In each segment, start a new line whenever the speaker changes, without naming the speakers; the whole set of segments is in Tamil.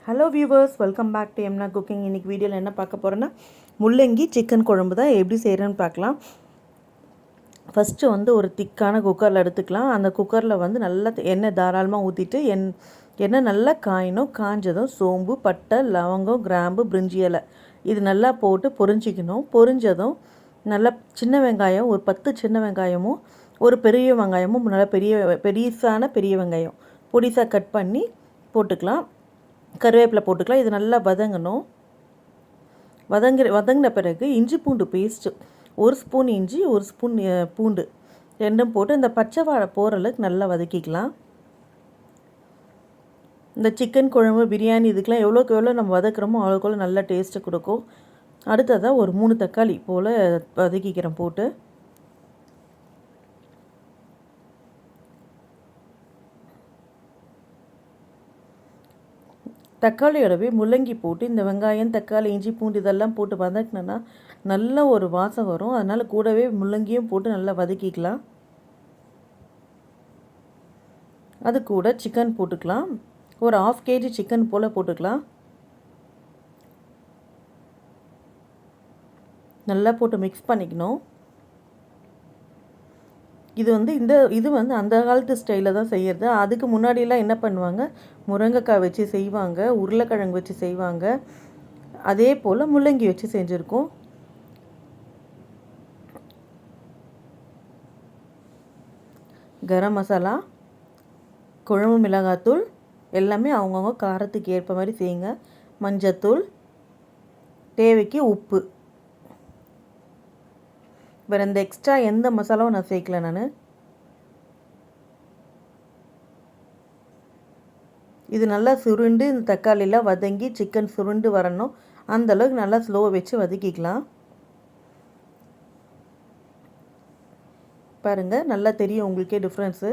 Hello viewers, welcome back to எம்னா குக்கிங். இன்றைக்கி வீடியோவில் என்ன பார்க்க போகிறோன்னா முள்ளங்கி சிக்கன் குழம்பு தான் எப்படி செய்கிறேன்னு பார்க்கலாம். ஃபஸ்ட்டு ஒரு திக்கான குக்கரில் எடுத்துக்கலாம். அந்த குக்கரில் நல்லா எண்ணெய் தாராளமாக ஊற்றிட்டு எண்ணெய் நல்லா காயணும். காஞ்சதும் சோம்பு, பட்டை, லவங்கம், கிராம்பு, பிரிஞ்சி இலை இது நல்லா போட்டு பொரிஞ்சிக்கணும். பொரிஞ்சதும் நல்லா சின்ன வெங்காயம் ஒரு 10 சின்ன வெங்காயமும் ஒரு பெரிய வெங்காயமும் நல்லா பெரிய வெங்காயம் பொடிசாக கட் பண்ணி போட்டுக்கலாம். கருவேப்பிலை போட்டுக்கலாம். இது நல்லா வதங்கணும். வதங்கின பிறகு இஞ்சி பூண்டு பேஸ்ட்டு 1 ஸ்பூன் இஞ்சி 1 ஸ்பூன் பூண்டு ரெண்டும் போட்டு இந்த பச்சை வாழை போகிற அளவுக்கு நல்லா வதக்கிக்கலாம். இந்த சிக்கன் குழம்பு, பிரியாணி இதுக்கெலாம் எவ்வளோக்கு எவ்வளோ நம்ம வதக்குறோமோ அவ்வளோக்கு நல்லா டேஸ்ட்டு கொடுக்கும். அடுத்ததாக ஒரு 3 தக்காளி போல் வதக்கிக்கிறேன் போட்டு. தக்காளியோடவே முள்ளங்கி போட்டு இந்த வெங்காயம், தக்காளி, இஞ்சி பூண்டு இதெல்லாம் போட்டு வதக்கினோன்னா நல்ல ஒரு வாசம் வரும். அதனால் கூடவே முள்ளங்கியும் போட்டு நல்லா வதக்கிக்கலாம். அது கூட சிக்கன் போட்டுக்கலாம். ஒரு 1/2 kg சிக்கன் போல் போட்டுக்கலாம். நல்லா போட்டு மிக்ஸ் பண்ணிக்கணும். இது அந்த காலத்து ஸ்டைலில் தான் செய்கிறது. அதுக்கு முன்னாடியெல்லாம் என்ன பண்ணுவாங்க, முருங்கைக்காய் வச்சு செய்வாங்க, உருளைக்கிழங்கு வச்சு செய்வாங்க, அதே போல் முள்ளங்கி வச்சு செஞ்சுருக்கோம். கரம் மசாலா, குழம்பு மிளகாத்தூள் எல்லாமே அவங்கவுங்க காரத்துக்கு ஏற்ப மாதிரி செய்யுங்க. மஞ்சத்தூள், தேவைக்கு உப்பு. வேறு இந்த எக்ஸ்ட்ரா எந்த மசாலாவும் நான் சேர்க்கல. நான் இது நல்லா சுருண்டு இந்த தக்காளிலாம் வதங்கி சிக்கன் சுருண்டு வரணும். அந்தளவுக்கு நல்லா ஸ்லோவை வச்சு வதக்கிக்கலாம். பாருங்கள், நல்லா தெரியும் உங்களுக்கே டிஃப்ரென்ஸு.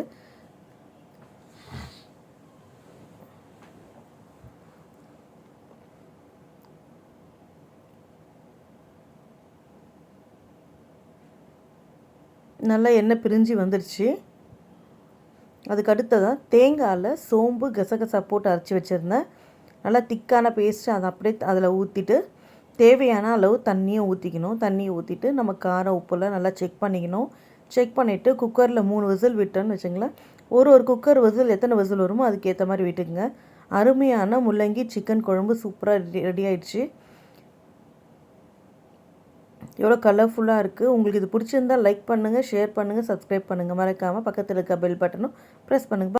நல்லா எண்ணெய் பிரிஞ்சு வந்துடுச்சு. அதுக்கு அடுத்ததாக தேங்காயில் சோம்பு, கசகசா போட்டு அரைச்சி வச்சுருந்தேன். நல்லா திக்கான பேஸ்ட்டு அதை அப்படியே அதில் ஊற்றிட்டு தேவையான அளவு தண்ணியை ஊற்றிக்கணும். தண்ணியை ஊற்றிட்டு நம்ம காரம் உப்புலாம் நல்லா செக் பண்ணிக்கணும். செக் பண்ணிவிட்டு குக்கரில் 3 விசில் விட்டோன்னு வச்சுங்களேன். ஒரு குக்கர் விசில் எத்தனை விசில் வருமோ அதுக்கேற்ற மாதிரி விட்டுக்குங்க. அருமையான முள்ளங்கி சிக்கன் குழம்பு சூப்பராக ரெடி ஆயிடுச்சு. எவ்வளோ கலர்ஃபுல்லாக இருக்குது. உங்களுக்கு இது பிடிச்சிருந்தால் லைக் பண்ணுங்கள், ஷேர் பண்ணுங்கள், சப்ஸ்கிரைப் பண்ணுங்கள். மறக்காமல் பக்கத்தில் இருக்க பெல் பட்டனும் ப்ரெஸ் பண்ணுங்கள்.